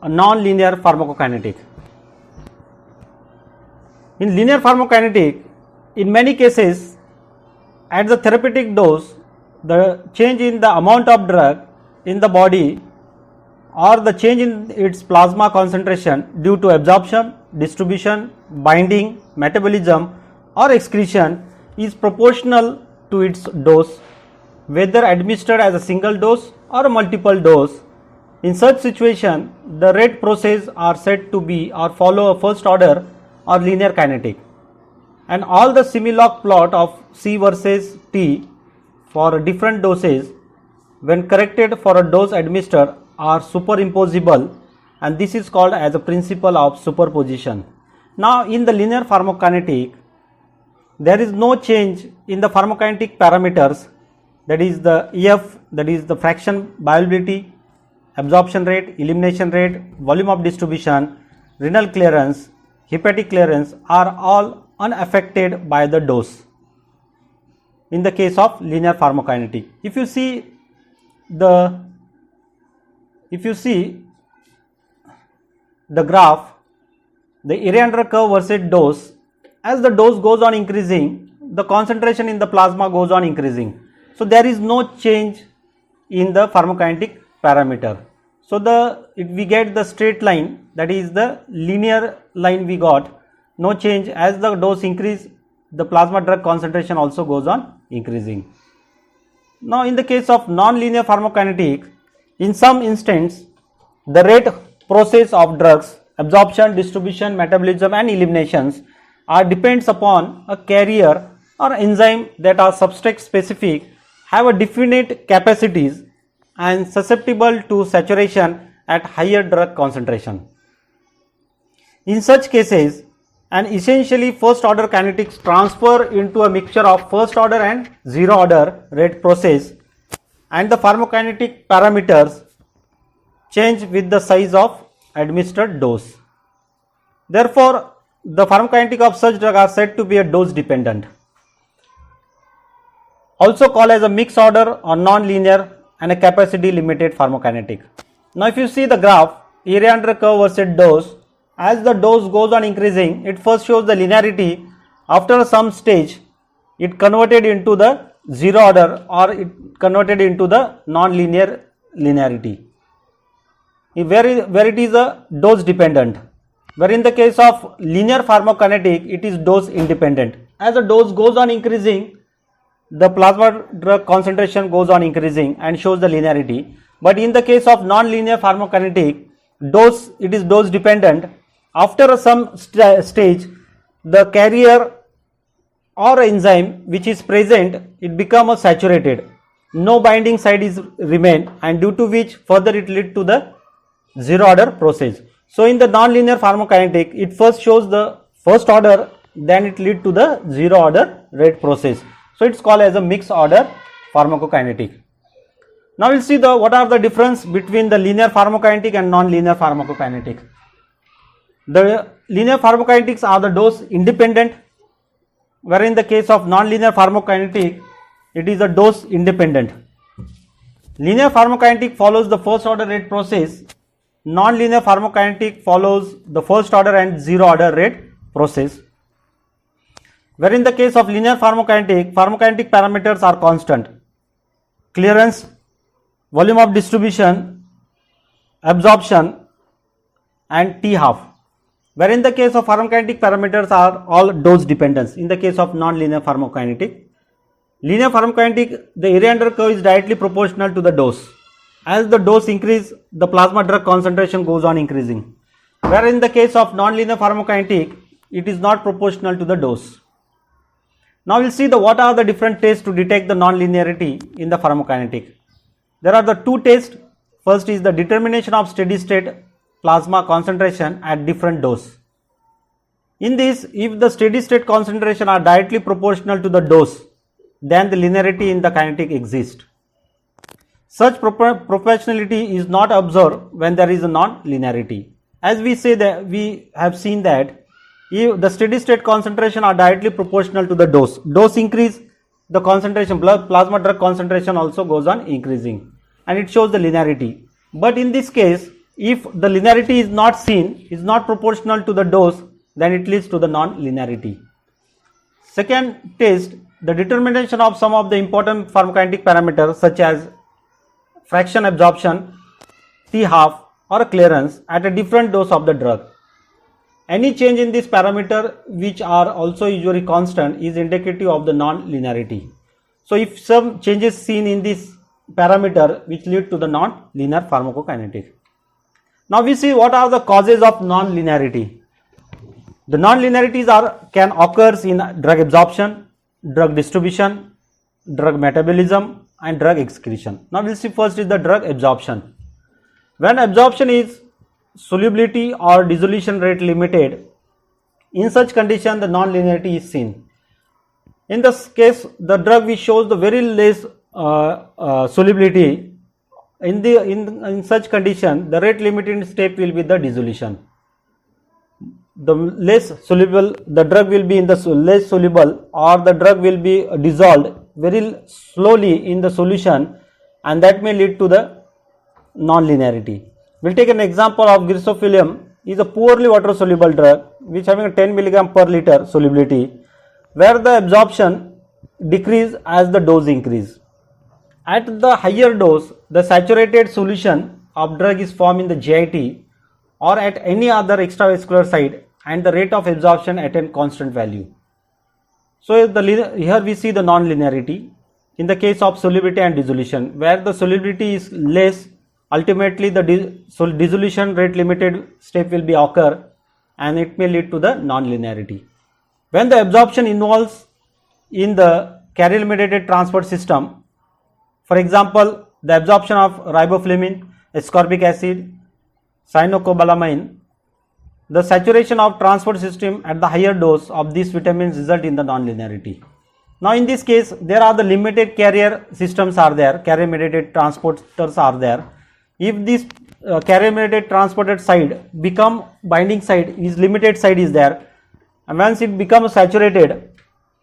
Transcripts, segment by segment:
non-linear pharmacokinetic. In linear pharmacokinetic, in many cases, at the therapeutic dose, the change in the amount of drug in the body or the change in its plasma concentration due to absorption, distribution, binding, metabolism or excretion is proportional to its dose, whether administered as a single dose or a multiple dose. In such situation, the rate process are said to be or follow a first order or linear kinetic, and all the Similoc plot of C versus T for different doses when corrected for a dose administered are superimposable, and this is called as a principle of superposition. Now in the linear pharmacokinetic, there is no change in the pharmacokinetic parameters, that is the EF, that is the fraction bioavailability, absorption rate, elimination rate, volume of distribution, renal clearance, hepatic clearance are all unaffected by the dose in the case of linear pharmacokinetic. If you see the graph, the area under curve versus dose, as the dose goes on increasing, the concentration in the plasma goes on increasing. So there is no change in the pharmacokinetic parameter. So we get the straight line, that is the linear line we got, no change. As the dose increase, the plasma drug concentration also goes on increasing. Now in the case of non-linear pharmacokinetic, in some instance the rate process of drugs, absorption, distribution, metabolism and eliminations are depends upon a carrier or enzyme that are substrate specific, have a definite capacities and susceptible to saturation at higher drug concentration. In such cases, an essentially first order kinetics transfer into a mixture of first order and zero order rate process, and the pharmacokinetic parameters change with the size of administered dose. Therefore, the pharmacokinetic of such drug are said to be a dose dependent, also called as a mixed order or non-linear and a capacity limited pharmacokinetic. Now if you see the graph, area under curve versus dose, as the dose goes on increasing, it first shows the linearity. After some stage, it converted into the zero order or it converted into the non-linear linearity, where it is a dose dependent, where in the case of linear pharmacokinetic it is dose independent. As the dose goes on increasing, the plasma drug concentration goes on increasing and shows the linearity. But in the case of non-linear pharmacokinetic, it is dose dependent. After some stage, the carrier or enzyme which is present, it becomes saturated, no binding site is remain, and due to which further it lead to the zero order process. So in the non-linear pharmacokinetic, it first shows the first order, then it lead to the zero order rate process. So it's called as a mixed order pharmacokinetic. Now we'll see what are the difference between the linear pharmacokinetic and non-linear pharmacokinetic. The linear pharmacokinetics are the dose independent, where in the case of non-linear pharmacokinetic, it is a dose independent. Linear pharmacokinetic follows the first order rate process. Non-linear pharmacokinetic follows the first order and zero order rate process. Where in the case of linear pharmacokinetic parameters are constant: clearance, volume of distribution, absorption and T half. Where in the case of pharmacokinetic parameters are all dose dependence. In the case of non-linear pharmacokinetic, linear pharmacokinetic, the area under curve is directly proportional to the dose. As the dose increase, the plasma drug concentration goes on increasing. Where in the case of non-linear pharmacokinetic, it is not proportional to the dose. Now we'll see what are the different tests to detect the non-linearity in the pharmacokinetic. There are the two tests. First is the determination of steady state plasma concentration at different dose. In this, if the steady state concentration are directly proportional to the dose, then the linearity in the kinetic exists. Such proportionality is not observed when there is a non-linearity. As we say that we have seen that if the steady state concentration are directly proportional to the dose increase, the concentration, plasma drug concentration also goes on increasing, and it shows the linearity. But in this case, if the linearity is not seen, is not proportional to the dose, then it leads to the non-linearity. Second test, the determination of some of the important pharmacokinetic parameters such as fraction absorption, T half or clearance at a different dose of the drug. Any change in this parameter which are also usually constant is indicative of the non-linearity. So if some changes seen in this parameter which lead to the non-linear pharmacokinetic. Now we see what are the causes of non-linearity. The non-linearities can occur in drug absorption, drug distribution, drug metabolism and drug excretion. Now we will see first is the drug absorption. When absorption is solubility or dissolution rate limited, in such condition the non-linearity is seen. In this case, the drug which shows the very less solubility, in such condition the rate limiting step will be the dissolution. The less soluble the drug will be in the less soluble, or the drug will be dissolved very slowly in the solution, and that may lead to the non-linearity. We will take an example of Grisophilium. Is a poorly water soluble drug which having a 10 mg per liter solubility, where the absorption decrease as the dose increase. At the higher dose, the saturated solution of drug is formed in the GIT or at any other extravascular site, and the rate of absorption at a constant value. So here we see the non-linearity in the case of solubility and dissolution, where the solubility is less, ultimately the dissolution rate limited step will be occur, and it may lead to the non-linearity. When the absorption involves in the carrier mediated transport system, for example the absorption of riboflavin, ascorbic acid, cyanocobalamin, the saturation of transport system at the higher dose of these vitamins result in the non-linearity. Now in this case there are the limited carrier systems are there, carrier mediated transporters are there. If this carrier mediated transported side become binding side, is limited side is there, and once it becomes saturated,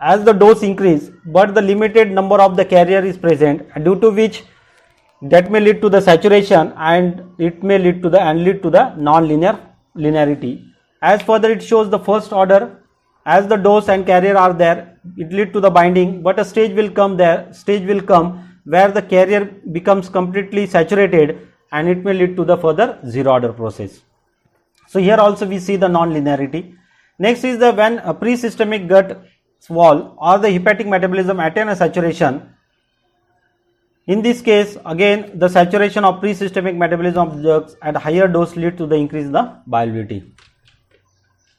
as the dose increase but the limited number of the carrier is present, due to which that may lead to the saturation, and it may lead to the non-linearity. As further it shows the first order, as the dose and carrier are there, it lead to the binding, but a stage will come where the carrier becomes completely saturated, and it may lead to the further zero order process. So here also we see the non-linearity. Next is the when a pre-systemic gut wall or the hepatic metabolism attain a saturation. In this case again the saturation of pre-systemic metabolism of drugs at higher dose lead to the increase in the bioavailability.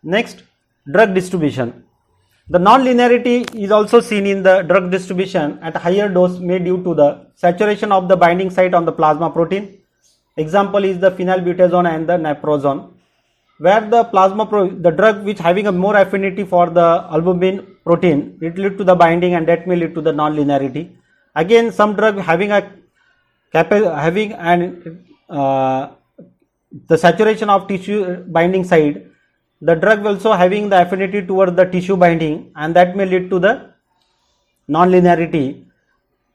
Next, drug distribution. The non-linearity is also seen in the drug distribution at higher dose may due to the saturation of the binding site on the plasma protein. Example is the phenylbutazone and the naproxen, where the drug which having a more affinity for the albumin protein, it lead to the binding, and that may lead to the non-linearity. Again some drug having the saturation of tissue binding side, the drug also having the affinity towards the tissue binding, and that may lead to the non-linearity.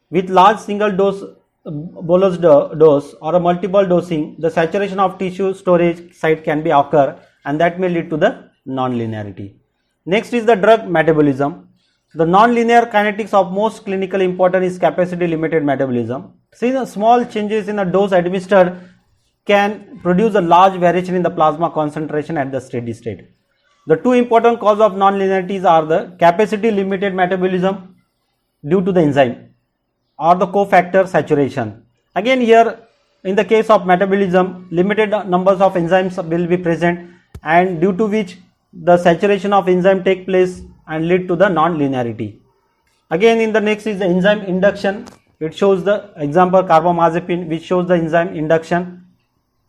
With large single dose bolus dose or a multiple dosing, the saturation of tissue storage site can be occur, and that may lead to the non-linearity. Next is the drug metabolism. The non-linear kinetics of most clinically important is capacity limited metabolism. Since small changes in the dose administered can produce a large variation in the plasma concentration at the steady state. The two important causes of non-linearities are the capacity limited metabolism due to the enzyme or the cofactor saturation. Again here in the case of metabolism, limited numbers of enzymes will be present, and due to which the saturation of enzyme take place and lead to the non-linearity. Again in the next is the enzyme induction. It shows the example carbamazepine which shows the enzyme induction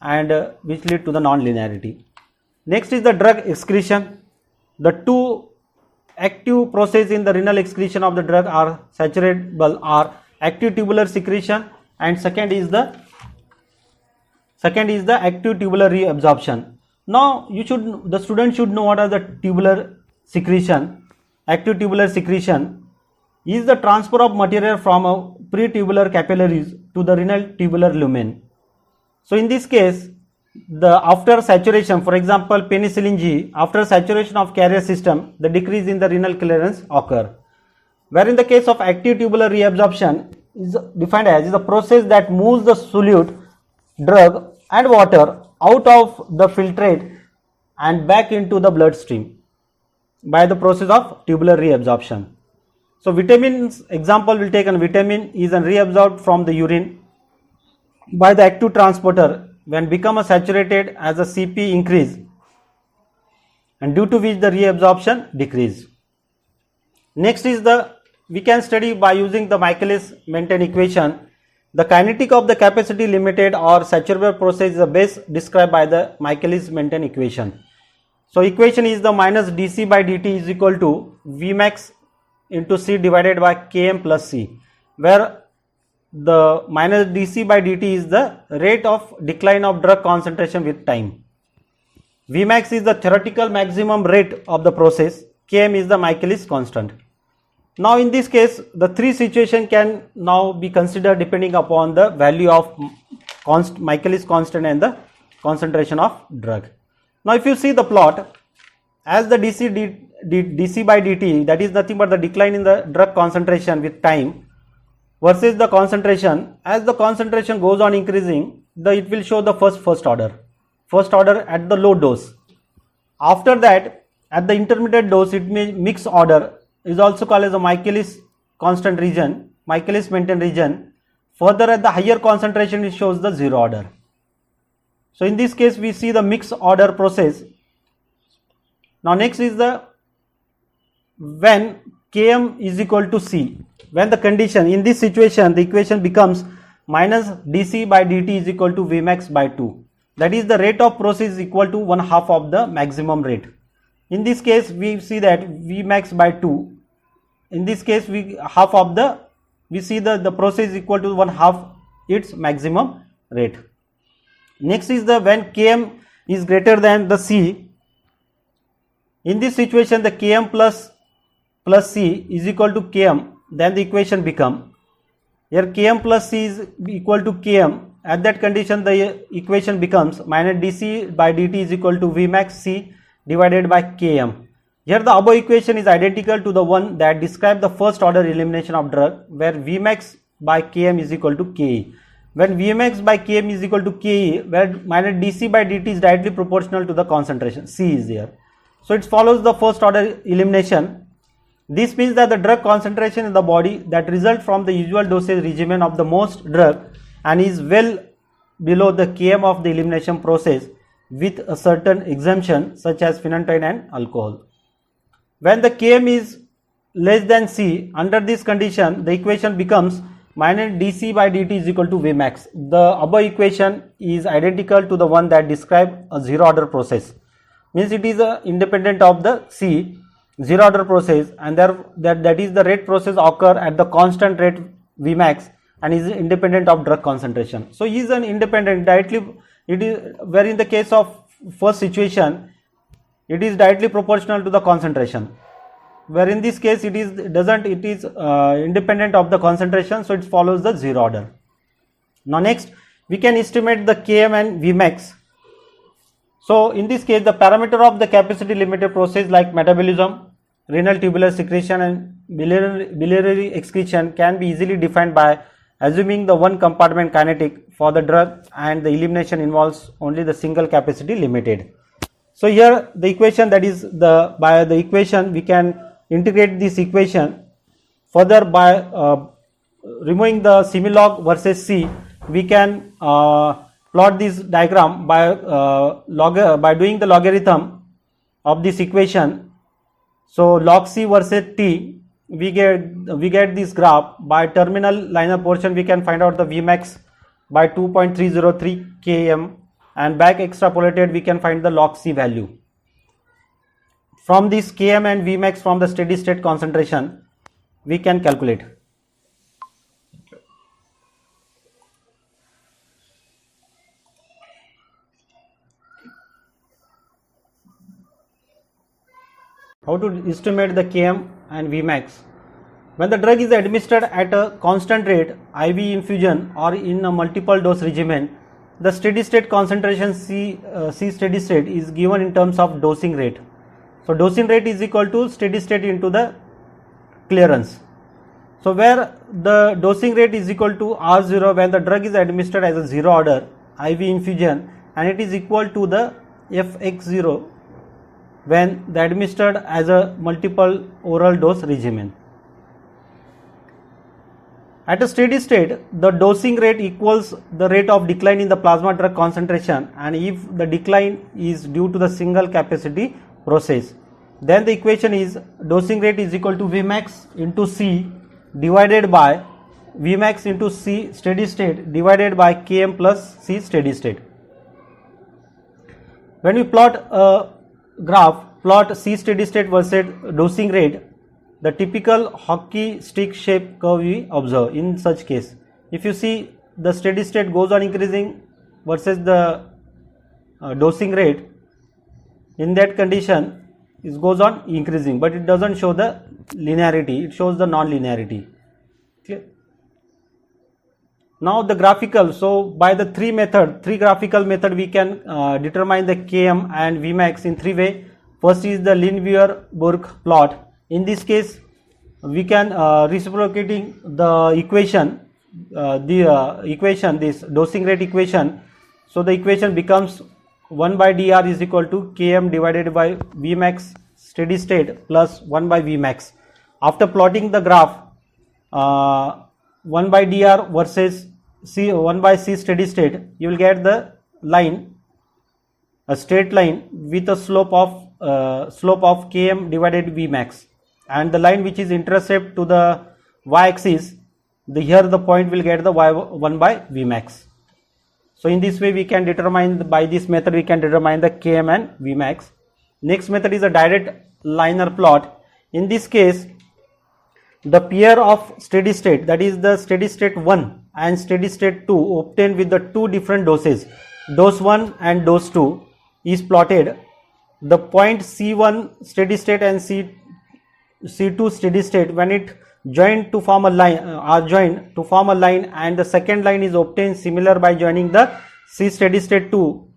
and which lead to the non-linearity. Next is the drug excretion. The two active processes in the renal excretion of the drug are saturatable are active tubular secretion, and second is the active tubular reabsorption. Now the student should know what are the tubular secretion. Active tubular secretion is the transfer of material from a pretubular capillaries to the renal tubular lumen. So in this case the after saturation, for example penicillin G, after saturation of carrier system, the decrease in the renal clearance occur. Where in the case of active tubular reabsorption is defined as the process that moves the solute, drug and water out of the filtrate and back into the bloodstream by the process of tubular reabsorption. So vitamins example will take, and vitamin is reabsorbed from the urine by the active transporter when become a saturated as a Cp increase, and due to which the reabsorption decrease. Next is we can study by using the Michaelis-Menten equation. The kinetic of the capacity limited or saturable process is best described by the Michaelis-Menten equation. So equation is the minus dC by dt is equal to Vmax into C divided by Km plus C, where the minus dC by dt is the rate of decline of drug concentration with time. Vmax is the theoretical maximum rate of the process. Km is the Michaelis constant. Now in this case, the three situations can now be considered depending upon the value of Michaelis constant and the concentration of drug. Now if you see the plot, as the dC by dt, that is nothing but the decline in the drug concentration with time, versus the concentration, as the concentration goes on increasing, it will show the first order at the low dose. After that, at the intermediate dose, it may mix order, is also called as a Michaelis constant region, Michaelis-Menten region. Further, at the higher concentration, it shows the zero order. So in this case, we see the mixed order process. Now next is when Km is equal to C, when the condition in this situation, the equation becomes minus dC by dt is equal to Vmax by 2. That is the rate of process is equal to 1/2 of the maximum rate. In this case, we see that Vmax by 2. In this case, we see the process is equal to 1/2 its maximum rate. Next is when Km is greater than the C. In this situation, the Km plus C is equal to Km, then the equation become, here Km plus C is equal to Km. At that condition, the equation becomes minus dC by dt is equal to Vmax C divided by Km. Here the above equation is identical to the one that describes the first order elimination of drug, where Vmax by Km is equal to Ke. When Vmax by Km is equal to Ke, where minus dC by dt is directly proportional to the concentration, C is there. So it follows the first order elimination. This means that the drug concentration in the body that results from the usual dosage regimen of the most drug and is well below the Km of the elimination process, with a certain exemption such as phenytoin and alcohol. When the Km is less than C, under this condition, the equation becomes minus dC by dt is equal to Vmax. The above equation is identical to the one that describes a zero order process. Means it is independent of the C, zero order process, and that is the rate process occur at the constant rate Vmax and is independent of drug concentration. So he is an independent directly, it is where in the case of first situation, it is directly proportional to the concentration, where in this case it is independent of the concentration, so it follows the zero order. Now next we can estimate the Km and Vmax. So in this case, the parameter of the capacity limited process like metabolism, renal tubular secretion and biliary excretion can be easily defined by assuming the one compartment kinetic for the drug, and the elimination involves only the single capacity limited. So here the equation, that is by the equation we can integrate this equation further by removing the similog versus C. We can plot this diagram by doing the logarithm of this equation. So log C versus T, we get this graph. By terminal linear portion, we can find out the Vmax by 2.303 km, and back extrapolated we can find the log C value. From this Km and Vmax from the steady state concentration we can calculate. How to estimate the Km and Vmax? When the drug is administered at a constant rate, IV infusion or in a multiple dose regimen, the steady state concentration C steady state is given in terms of dosing rate. So dosing rate is equal to steady state into the clearance. So where the dosing rate is equal to R0 when the drug is administered as a zero order IV infusion, and it is equal to the Fx0 when the administered as a multiple oral dose regimen. At a steady state, the dosing rate equals the rate of decline in the plasma drug concentration, and if the decline is due to the single capacity process, then the equation is dosing rate is equal to Vmax into C divided by Vmax into C steady state divided by Km plus C steady state. When we plot a graph, plot C steady state versus dosing rate, the typical hockey stick shape curve we observe in such case. If you see the steady state goes on increasing versus the dosing rate, in that condition it goes on increasing, but it doesn't show the linearity, it shows the non-linearity. Okay. Now the graphical, so by the three graphical method we can determine the Km and Vmax in three ways. First is the Lineweaver-Burke plot. In this case, we can reciprocating the equation, this dosing rate equation. So the equation becomes 1 by dr is equal to Km divided by Vmax steady state plus 1 by Vmax. After plotting the graph, 1 by dr versus 1 by C steady state, you will get the line, a straight line with a slope of Km divided Vmax, and the line which is intercept to the y-axis, here the point will get the y1 by Vmax. So in this way we can determine, by this method we can determine the Km and Vmax. Next method is a direct linear plot. In this case, the pair of steady state, that is the steady state 1 and steady state 2 obtained with the two different doses, dose 1 and dose 2, is plotted. The point C1 steady state and C2 steady state, when it joined to form a line, are joined to form a line, and the second line is obtained similar by joining the C steady state 2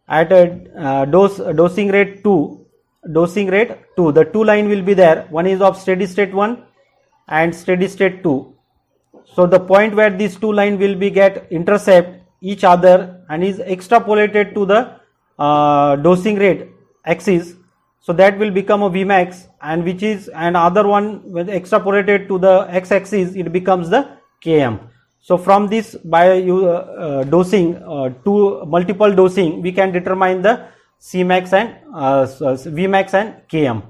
at a dosing rate 2. The two line will be there, one is of steady state 1 and steady state 2. So the point where these two line will be get intercept each other and is extrapolated to the dosing rate axis, so that will become a Vmax, and which is, and other one when extrapolated to the x-axis, it becomes the Km. So from this, by dosing to multiple dosing, we can determine the Cmax and Vmax and Km.